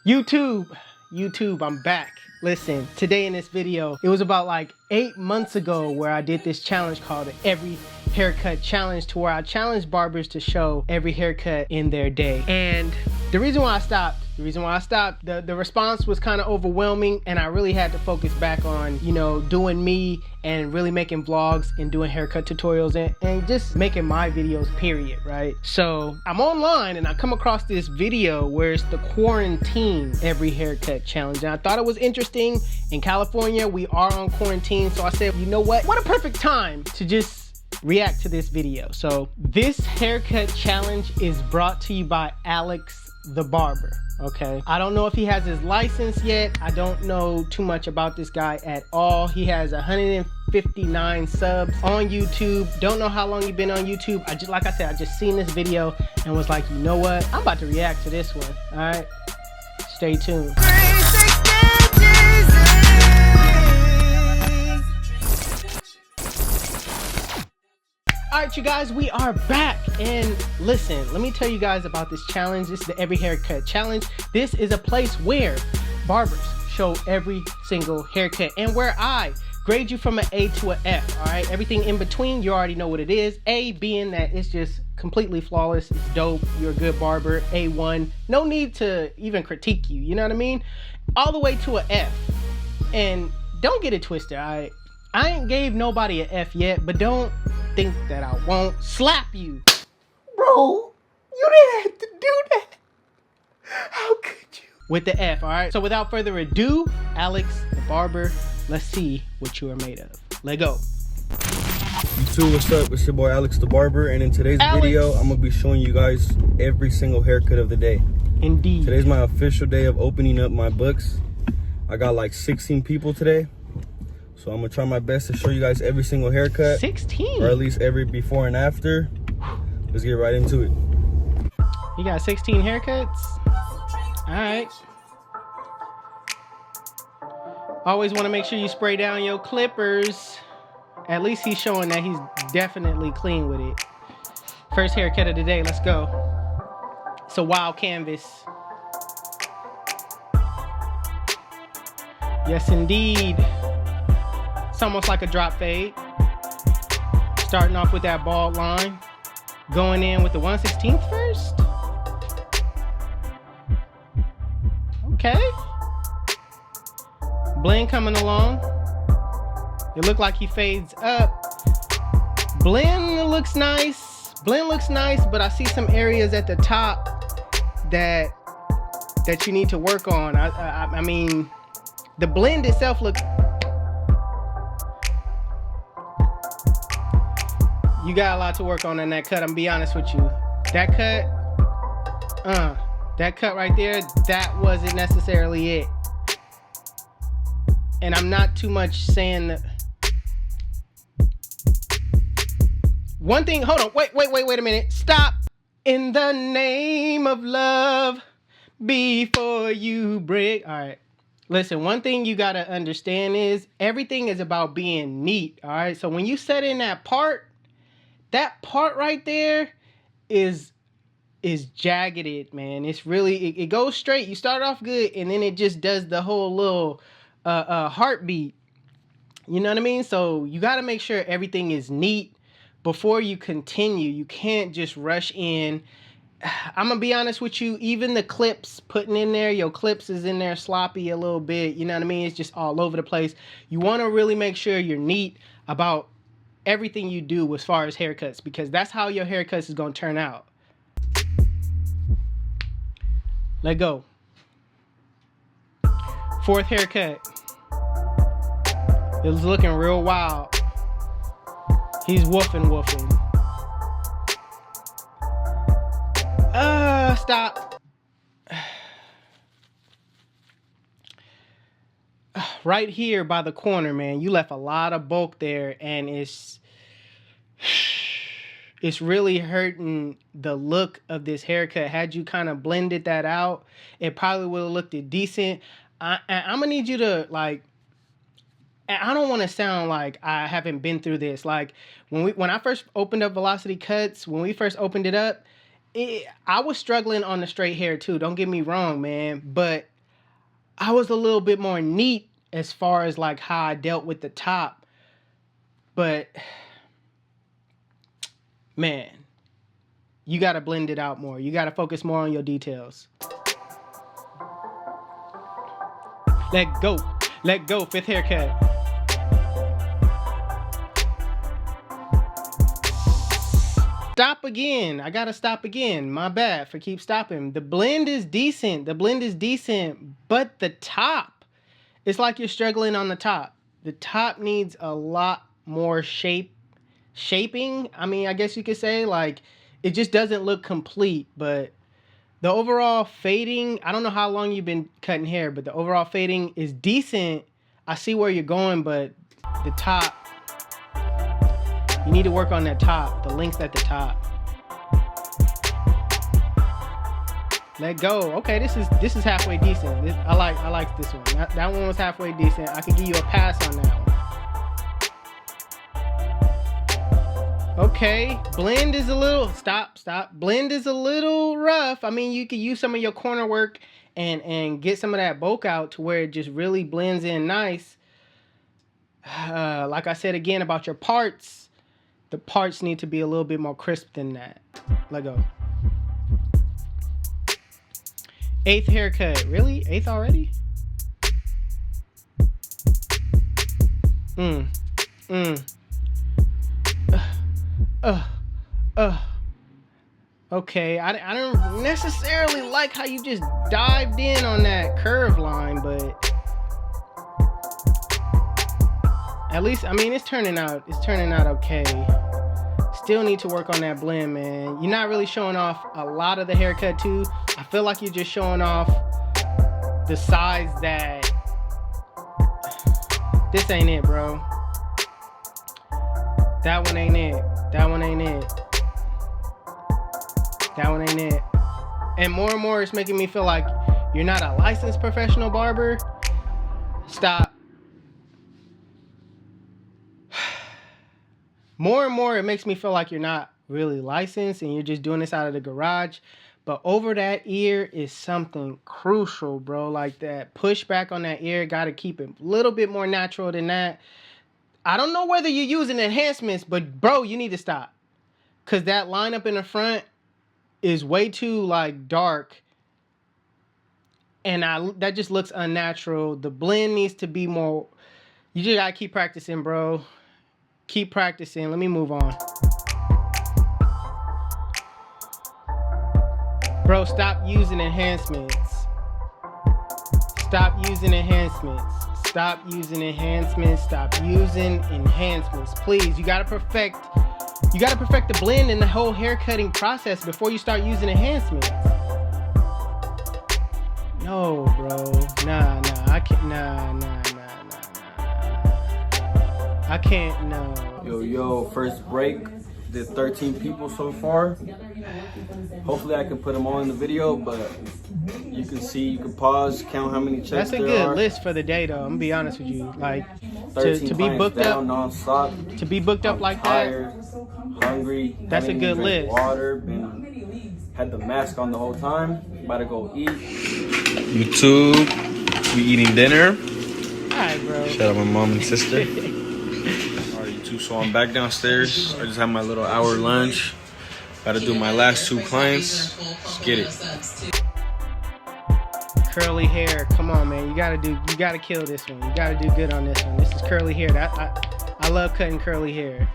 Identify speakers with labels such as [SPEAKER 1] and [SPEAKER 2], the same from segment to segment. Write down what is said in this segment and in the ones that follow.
[SPEAKER 1] YouTube, I'm back. Listen, today in this video, it was about like 8 months ago where I did this challenge called the Every Haircut Challenge, to where I challenged barbers to show every haircut in their day. And the reason why I stopped, the response was kind of overwhelming, and I really had to focus back on, you know, doing me and really making vlogs and doing haircut tutorials and just making my videos, period, right? So I'm online and I come across this video where it's the quarantine every haircut challenge. And I thought it was interesting. In California, we are on quarantine. So I said, you know what a perfect time to just react to this video. So this haircut challenge is brought to you by Alex the Barber. Okay, I don't know if he has his license yet. I don't know too much about this guy at all. He has 159 subs on YouTube. Don't know how long he's been on YouTube. Like I said, I just seen this video and was like, you know what, I'm about to react to this one. All right, stay tuned. Alright, you guys, we are back, and listen, let me tell you guys about this challenge. This is the Every Haircut Challenge. This is a place where barbers show every single haircut, and where I grade you from an A to an F. Alright, everything in between, you already know what it is. A being that it's just completely flawless, it's dope, you're a good barber. A1, no need to even critique you, you know what I mean? All the way to an F. And don't get it twisted, alright? I ain't gave nobody an F yet, but don't think that I won't slap you. Bro, you didn't have to do that. How could you? With the F, all right? So without further ado, Alex the Barber, let's see what you are made of. Let go.
[SPEAKER 2] YouTube, what's up? It's your boy Alex the Barber, and in today's video, I'm gonna be showing you guys every single haircut of the day.
[SPEAKER 1] Indeed.
[SPEAKER 2] Today's my official day of opening up my books. I got like 16 people today. So I'm gonna try my best to show you guys every single haircut.
[SPEAKER 1] 16?
[SPEAKER 2] Or at least every before and after. Let's get right into it.
[SPEAKER 1] You got 16 haircuts? All right. Always wanna make sure you spray down your clippers. At least he's showing that he's definitely clean with it. First haircut of the day, let's go. It's a wild canvas. Yes, indeed. It's almost like a drop fade. Starting off with that bald line. Going in with the 1/16 first. Okay. Blend coming along. It looked like he fades up. Blend looks nice. Blend looks nice, but I see some areas at the top that you need to work on. I mean, the blend itself looks... You got a lot to work on in that cut, I'm gonna be honest with you. That cut right there, that wasn't necessarily it. And I'm not too much saying that. One thing, hold on, wait a minute, stop. In the name of love, before you break. All right, listen, one thing you gotta understand is everything is about being neat, all right? So when you set in that part right there is jaggeded, man. It's really, it goes straight. You start off good, and then it just does the whole little heartbeat. You know what I mean? So you got to make sure everything is neat before you continue. You can't just rush in. I'm gonna be honest with you, even the clips putting in there, your clips is in there sloppy a little bit. You know what I mean? It's just all over the place. You want to really make sure you're neat about everything you do as far as haircuts, because that's how your haircuts is going to turn out. Let go. Fourth haircut. It was looking real wild. He's woofing. Stop. Right here by the corner, man, you left a lot of bulk there, and it's really hurting the look of this haircut. Had you kind of blended that out, it probably would have looked decent. I'm gonna need you to, like, I don't want to sound like I haven't been through this. Like when I first opened up Velocity Cuts, when we first opened it up, I was struggling on the straight hair too. Don't get me wrong, man, but I was a little bit more neat as far as like how I dealt with the top. But man, you got to blend it out more. You got to focus more on your details. Let go. Let go. Fifth haircut. Stop again. I gotta stop again. My bad for keep stopping. The blend is decent. The blend is decent, but the top, it's like you're struggling on the top. The top needs a lot more shaping. I mean, I guess you could say, like, it just doesn't look complete, but the overall fading, I don't know how long you've been cutting hair, but the overall fading is decent. I see where you're going, but the top, you need to work on that top, the length at the top. Let go. Okay, this is halfway decent. I like this one. That one was halfway decent. I could give you a pass on that one. Okay, blend is a little, stop. Blend is a little rough. I mean, you could use some of your corner work and get some of that bulk out to where it just really blends in nice. Like I said again about your parts, the parts need to be a little bit more crisp than that. Let go. Eighth haircut. Really? Eighth already? Okay, I don't necessarily like how you just dived in on that curve line, but at least, I mean, it's turning out okay. Still need to work on that blend, man. You're not really showing off a lot of the haircut too. I feel like you're just showing off the sides that this ain't it, bro. That one ain't it. That one ain't it. That one ain't it. And more it's making me feel like you're not a licensed professional barber. Stop. More and more, it makes me feel like you're not really licensed and you're just doing this out of the garage. But over that ear is something crucial, bro. Like that pushback on that ear, got to keep it a little bit more natural than that. I don't know whether you're using enhancements, but bro, you need to stop. Because that line up in the front is way too like dark. And that just looks unnatural. The blend needs to be more, you just got to keep practicing, bro. Keep practicing. Let me move on. Bro, stop using enhancements. Stop using enhancements. Stop using enhancements. Stop using enhancements. Please, you gotta perfect the blend and the whole hair cutting process before you start using enhancements. No, bro. Nah. I can't. Nah. I can't, no.
[SPEAKER 2] Yo, first break. Did 13 people so far. Hopefully I can put them all in the video, but you can see, you can pause, count how many checks there are.
[SPEAKER 1] That's a good list for the day, though. I'm gonna be honest with you. Like, to be booked up
[SPEAKER 2] non-stop.
[SPEAKER 1] To be booked up like
[SPEAKER 2] tired, hungry.
[SPEAKER 1] That's a good list.
[SPEAKER 2] Water, had the mask on the whole time. About to go eat. YouTube, we eating dinner.
[SPEAKER 1] Alright, bro.
[SPEAKER 2] Shout out my mom and sister. So I'm back downstairs. I just had my little hour lunch. Gotta do my last 2 clients. Let's get it.
[SPEAKER 1] Curly hair. Come on, man. You gotta kill this one. You gotta do good on this one. This is curly hair. I love cutting curly hair.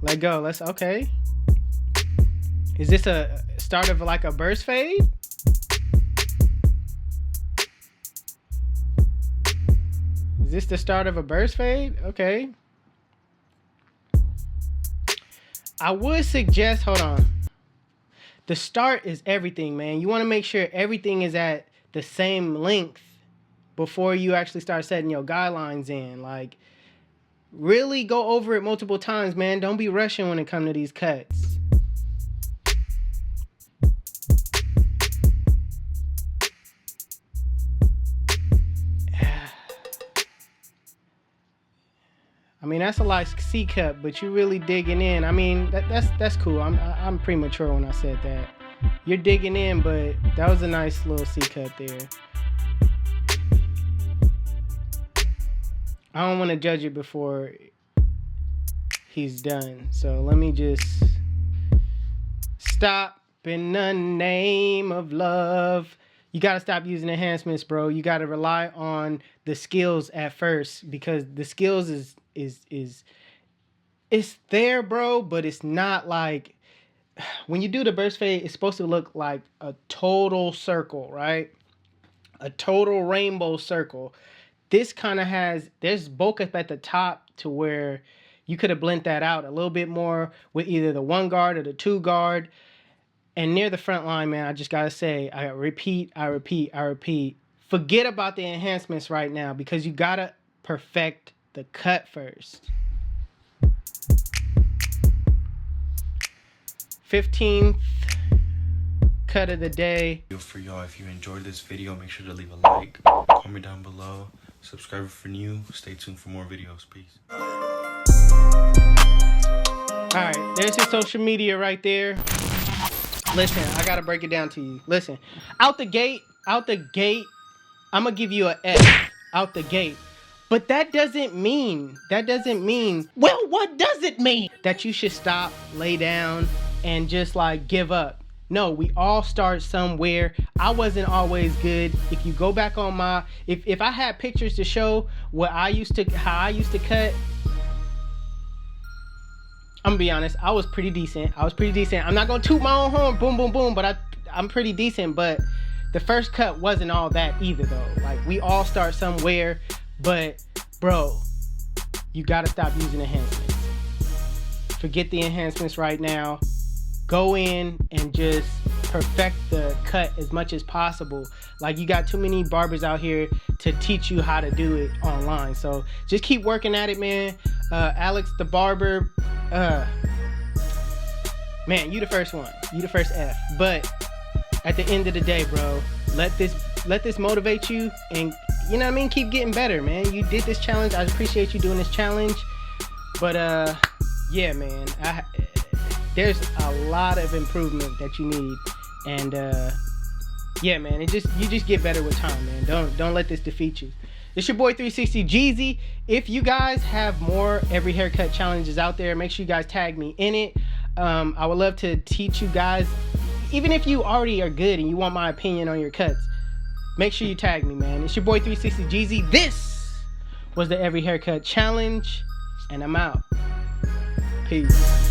[SPEAKER 1] Let go. Okay. Is this a start of like a burst fade? Is this the start of a burst fade? Okay. I would suggest, hold on. The start is everything, man. You want to make sure everything is at the same length before you actually start setting your guidelines in. Like, really go over it multiple times, man. Don't be rushing when it comes to these cuts. I mean, that's a like C cut, but you really digging in. I mean, that's cool. I'm premature when I said that. You're digging in, but that was a nice little C cut there. I don't want to judge it before he's done. So let me just stop in the name of love. You got to stop using enhancements, bro. You got to rely on the skills at first, because the skills is it's there, bro, but it's not like, when you do the burst fade, it's supposed to look like a total circle, right? A total rainbow circle. This kind of has, there's bulk up at the top to where you could have blended that out a little bit more with either the 1 guard or the 2 guard. And near the front line, man, I just got to say, I repeat. Forget about the enhancements right now, because you got to perfect the cut first. 15th cut of the day.
[SPEAKER 3] For y'all, if you enjoyed this video, make sure to leave a like, comment down below, subscribe for new, stay tuned for more videos. Peace.
[SPEAKER 1] Alright, there's his social media right there. Listen, I gotta break it down to you. Listen, out the gate, I'm gonna give you an F out the gate. But that doesn't mean, well, what does it mean? That you should stop, lay down, and just like give up. No, we all start somewhere. I wasn't always good. If you go back on my, if I had pictures to show how I used to cut, I'm gonna be honest, I was pretty decent. I'm not gonna toot my own horn, boom, boom, boom, but I'm pretty decent. But the first cut wasn't all that either, though. Like, we all start somewhere, but bro, you gotta stop using enhancements. Forget the enhancements right now. Go in and just perfect the cut as much as possible. Like, you got too many barbers out here to teach you how to do it online. So just keep working at it, man. Alex the barber, man, you the first one. You the first F. But at the end of the day, bro, let this motivate you, and you know what I mean? Keep getting better, man. You did this challenge. I appreciate you doing this challenge. But yeah, man, there's a lot of improvement that you need, and yeah, man, you just get better with time, man. Don't let this defeat you. It's your boy 360 Jeezy. If you guys have more every haircut challenges out there, make sure you guys tag me in it. I would love to teach you guys, even if you already are good and you want my opinion on your cuts. Make sure you tag me, man. It's your boy 360 Jeezy. This was the every haircut challenge, and I'm out. Peace.